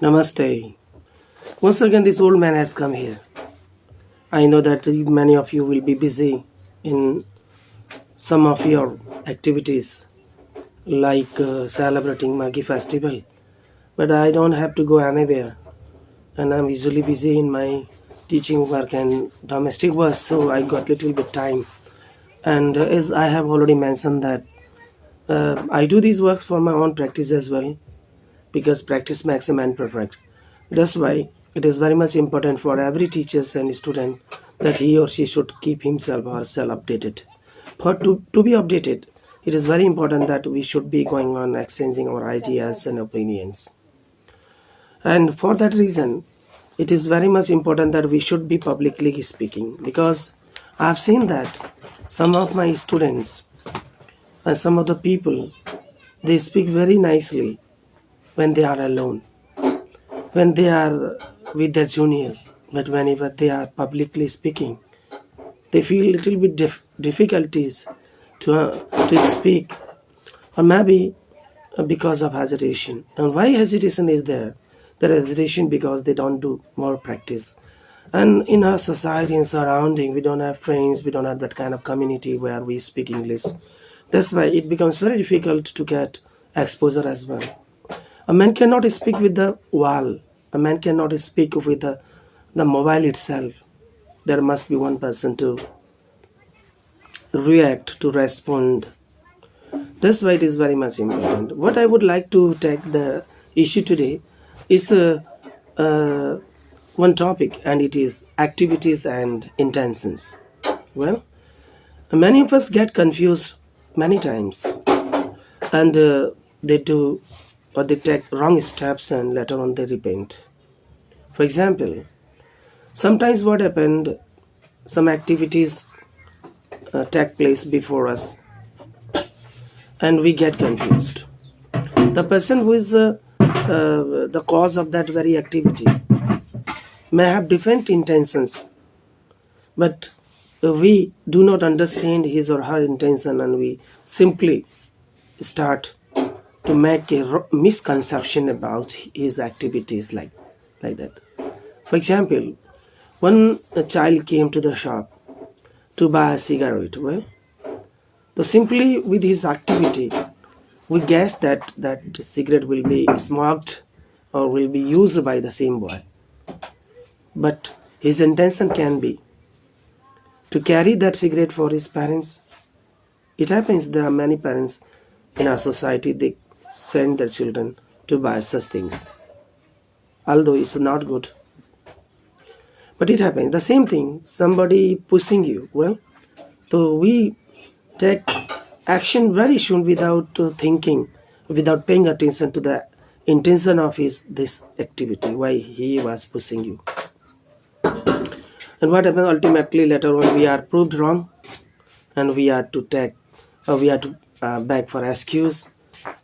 Namaste. Once again, this old man has come here. I know that many of you will be busy in some of your activities like celebrating Maggie Festival, but I don't have to go anywhere, and I'm usually busy in my teaching work and domestic work, so I got little bit time. And as I have already mentioned that I do these works for my own practice as well, because practice makes a man perfect. That's why it is very much important for every teacher and student that he or she should keep himself or herself updated. To be updated, it is very important that we should be going on exchanging our ideas and opinions. And for that reason, it is very much important that we should be publicly speaking, because I've seen that some of my students and some of the people, they speak very nicely when they are alone, when they are with their juniors, but whenever they are publicly speaking, they feel little bit difficulties to speak, or maybe because of hesitation. And why hesitation is there? There is hesitation because they don't do more practice. And in our society and surrounding, we don't have friends, we don't have that kind of community where we speak English. That's why it becomes very difficult to get exposure as well. A man cannot speak with the wall. A man cannot speak with the mobile itself. There must be one person to react, to respond. That's why it is very much important. What I would like to take the issue today is uh, one topic, and it is activities and intentions. Well, many of us get confused many times, and they do, or they take wrong steps and later on they repent. For example, sometimes what happened, some activities take place before us and we get confused. The person who is the cause of that very activity may have different intentions, but we do not understand his or her intention, and we simply start to make a misconception about his activities like that. For example, when a child came to the shop to buy a cigarette, well, so simply with his activity, we guess that that cigarette will be smoked or will be used by the same boy. But his intention can be to carry that cigarette for his parents. It happens there are many parents in our society, they send their children to buy such things, although it's not good. But it happens. The same thing, somebody pushing you. Well, so we take action very soon without thinking, without paying attention to the intention of his this activity, why he was pushing you. And what happens ultimately later on, we are proved wrong, and we are to take, we are to beg for excuse,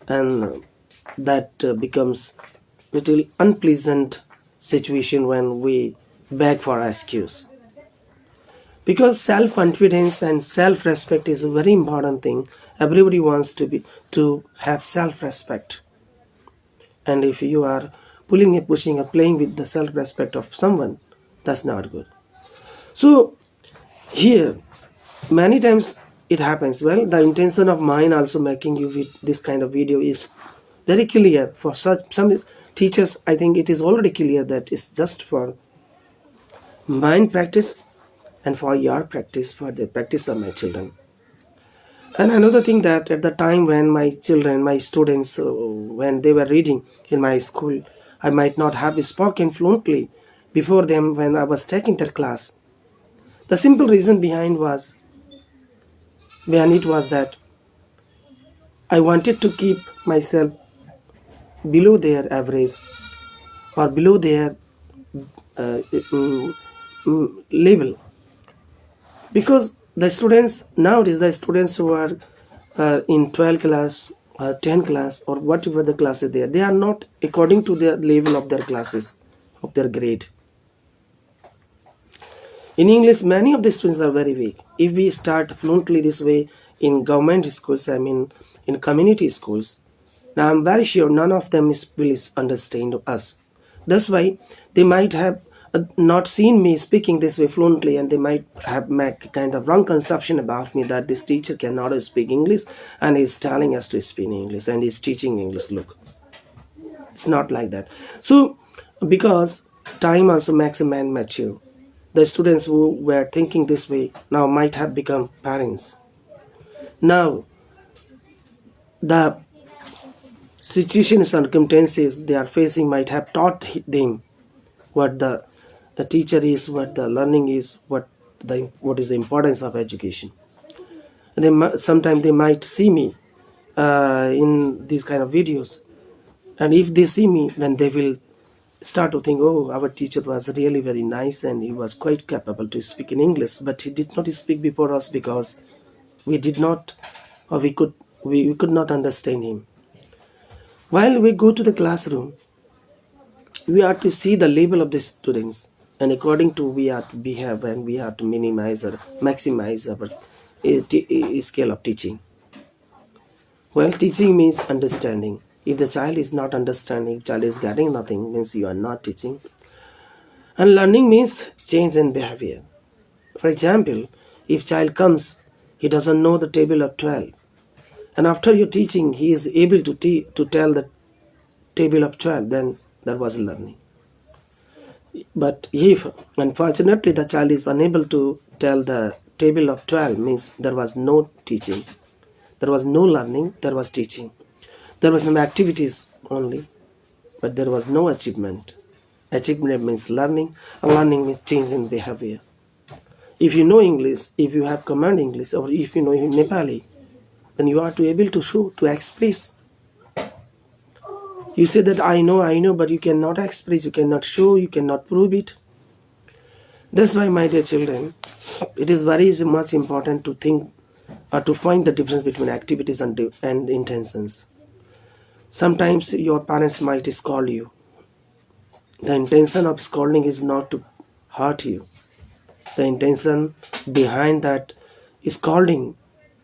and that becomes little unpleasant situation when we beg for excuse, because self-confidence and self-respect is a very important thing. Everybody wants to have self-respect, and if you are pushing or playing with the self-respect of someone, that's not good. So here many times it happens, well, the intention of mine also making you with this kind of video is very clear. For such some teachers, I think it is already clear that it's just for mind practice and for your practice, for the practice of my children. And another thing, that at the time when my children, my students, when they were reading in my school, I might not have spoken fluently before them when I was taking their class. The simple reason behind it was that I wanted to keep myself below their average, or below their uh, mm, level, because the students nowadays, the students who are in 12 class, 10 class, or whatever the classes they are not according to the level of their classes, of their grade. In English, many of the students are very weak. If we start fluently this way in government schools, I mean in community schools, now I'm very sure none of them will understand us. That's why they might have not seen me speaking this way fluently, and they might have make kind of wrong conception about me that this teacher cannot speak English and is telling us to speak English and is teaching English. Look, it's not like that. So, because time also makes a man mature, the students who were thinking this way now might have become parents. Now, the situation circumstances they are facing might have taught them what the teacher is, what the learning is, what is the importance of education. And sometimes they might see me in these kind of videos, and if they see me, then they will start to think, oh, our teacher was really very nice and he was quite capable to speak in English, but he did not speak before us because we did not, or we could not understand him. While we go to the classroom, we are to see the level of the students, and according to we are to behave, and we have to minimize or maximize our scale of teaching. Well, teaching means understanding. If the child is not understanding, child is getting nothing, means you are not teaching. And learning means change in behavior. For example, if child comes, he doesn't know the table of 12, and after your teaching he is able to tell the table of 12, then that was learning. But if unfortunately the child is unable to tell the table of 12, means there was no teaching, there was no learning, there was teaching. There were some activities only, but there was no achievement. Achievement means learning, and learning means change in behavior. If you know English, if you have command English, or if you know Nepali, then you are to able to show, to express. You say that I know, but you cannot express, you cannot show, you cannot prove it. That's why, my dear children, it is very much important to think or to find the difference between activities and intentions. Sometimes your parents might scold you. The intention of scolding is not to hurt you. The intention behind that scolding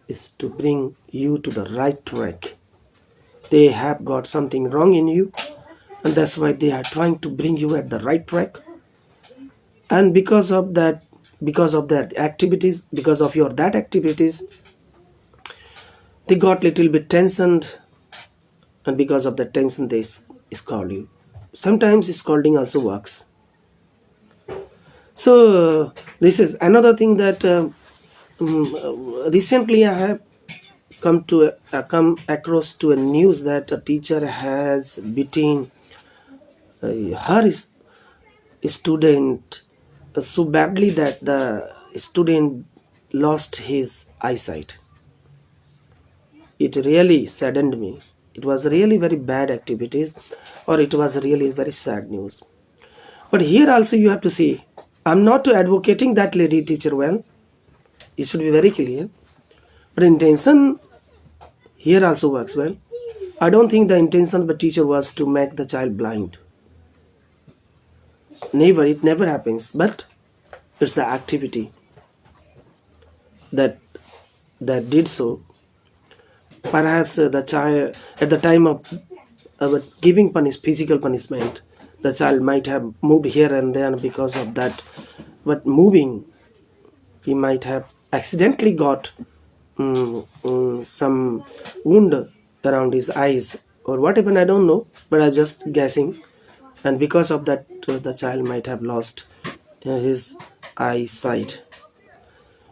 is to bring you to the right track. They have got something wrong in you, and that's why they are trying to bring you at the right track. And because of that activities, because of your that activities, they got little bit tensioned, and because of the tension they scold you. Sometimes scolding also works. So this is another thing that recently I have come across to a news that a teacher has beaten her student so badly that the student lost his eyesight. It really saddened me. It was really very bad activities, or it was really very sad news. But here also you have to see, I'm not advocating that lady teacher well. It should be very clear. But intention here also works well. I don't think the intention of the teacher was to make the child blind. Never, it never happens. But it's the activity that did so. Perhaps the child, at the time of giving physical punishment, the child might have moved here and there because of that. But moving, he might have accidentally got some wound around his eyes or whatever, I don't know, but I'm just guessing. And because of that, the child might have lost his eyesight.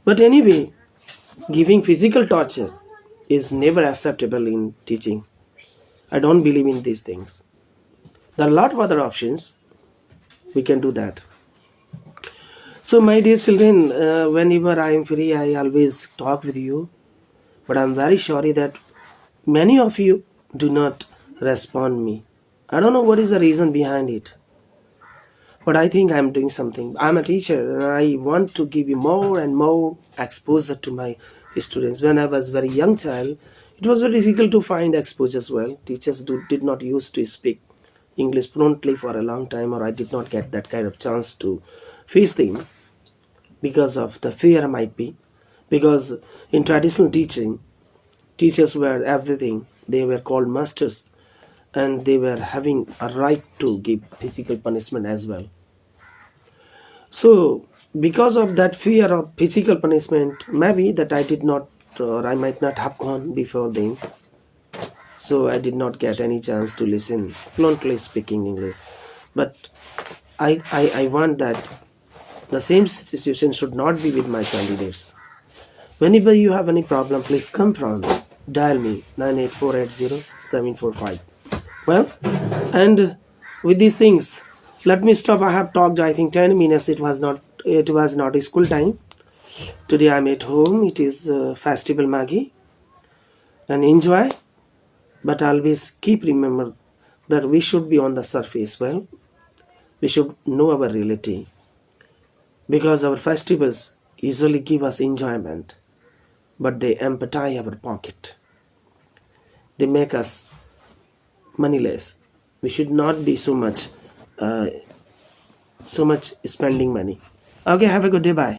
But anyway, giving physical torture is never acceptable in teaching. I don't believe in these things. There are a lot of other options. We can do that. So, my dear children, whenever I am free, I always talk with you. But I'm very sorry that many of you do not respond me. I don't know what is the reason behind it. But I think I'm doing something. I'm a teacher and I want to give you more and more exposure to my students. When I was a very young child, it was very difficult to find exposure as well. Teachers did not used to speak English fluently for a long time, or I did not get that kind of chance to face them because of the fear might be. Because in traditional teaching, teachers were everything. They were called masters. and they were having a right to give physical punishment as well. So because of that fear of physical punishment, maybe that I did not, or I might not have gone before then. So I did not get any chance to listen fluently speaking English. But I want that the same situation should not be with my candidates. Whenever you have any problem, please come from dial me 98480 Well, and with these things, let me stop. I have talked, I think, 10 minutes. It was not a school time. Today I'm at home. It is festival Maggie, and enjoy. But always keep remember that we should be on the surface. Well, we should know our reality, because our festivals usually give us enjoyment, but they empty our pocket. They make us moneyless. We should not be so much spending money. Okay, have a good day. Bye.